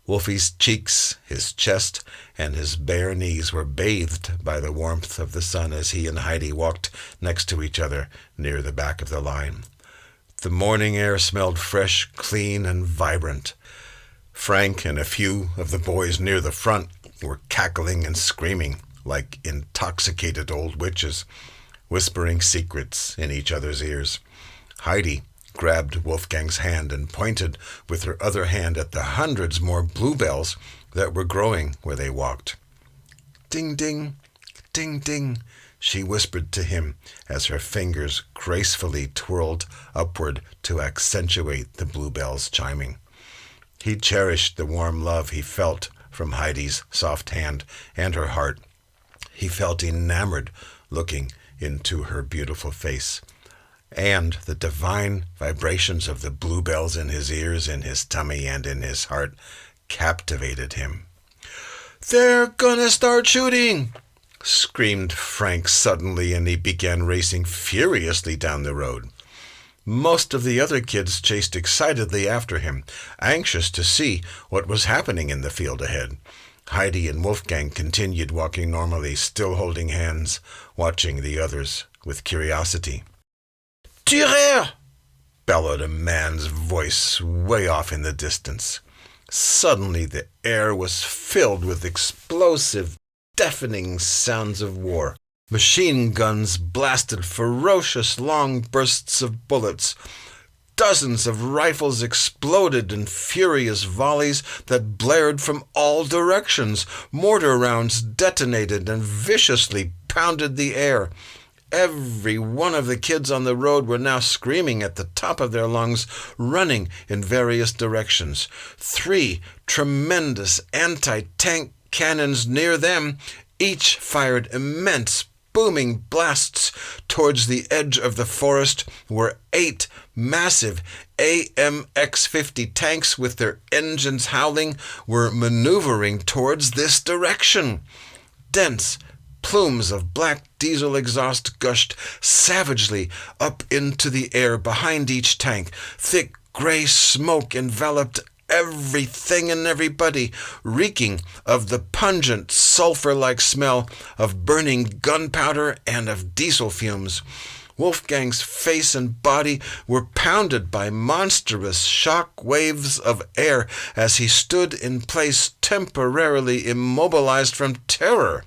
Wolfie's cheeks, his chest, and his bare knees were bathed by the warmth of the sun as he and Heidi walked next to each other near the back of the line. The morning air smelled fresh, clean, and vibrant. Frank and a few of the boys near the front were cackling and screaming like intoxicated old witches, whispering secrets in each other's ears. Heidi grabbed Wolfgang's hand and pointed with her other hand at the hundreds more bluebells that were growing where they walked. Ding, ding, ding, ding, she whispered to him as her fingers gracefully twirled upward to accentuate the bluebells chiming. He cherished the warm love he felt from Heidi's soft hand and her heart. He felt enamored looking into her beautiful face, and the divine vibrations of the bluebells in his ears, in his tummy, and in his heart captivated him. "They're gonna start shooting!" screamed Frank suddenly, and he began racing furiously down the road. Most of the other kids chased excitedly after him, anxious to see what was happening in the field ahead. Heidi and Wolfgang continued walking normally, still holding hands, watching the others with curiosity. "Tirez!" bellowed a man's voice way off in the distance. Suddenly the air was filled with explosive, deafening sounds of war. Machine guns blasted ferocious long bursts of bullets. Dozens of rifles exploded in furious volleys that blared from all directions. Mortar rounds detonated and viciously pounded the air. Every one of the kids on the road were now screaming at the top of their lungs, running in various directions. 3 tremendous anti-tank cannons near them each fired immense booming blasts towards the edge of the forest, where 8 massive AMX-50 tanks with their engines howling were maneuvering towards this direction. Dense plumes of black diesel exhaust gushed savagely up into the air behind each tank. Thick gray smoke enveloped everything and everybody, reeking of the pungent sulfur-like smell of burning gunpowder and of diesel fumes. Wolfgang's face and body were pounded by monstrous shock waves of air as he stood in place, temporarily immobilized from terror.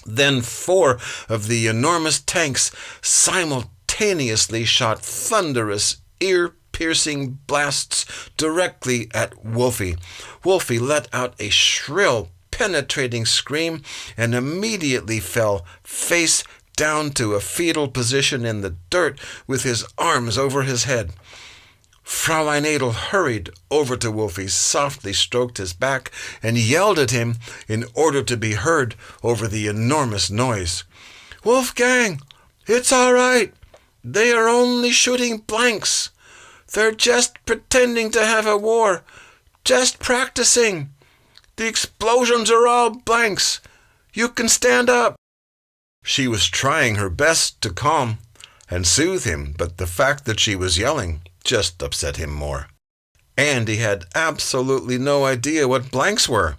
Then 4 of the enormous tanks simultaneously shot thunderous, ear-piercing blasts directly at Wolfie. Wolfie let out a shrill, penetrating scream and immediately fell face down to a fetal position in the dirt with his arms over his head. Fraulein Adel hurried over to Wolfie, softly stroked his back, and yelled at him in order to be heard over the enormous noise. "Wolfgang, it's all right. They are only shooting blanks. They're just pretending to have a war, just practicing. The explosions are all blanks. You can stand up." She was trying her best to calm and soothe him, but the fact that she was yelling just upset him more. And he had absolutely no idea what blanks were.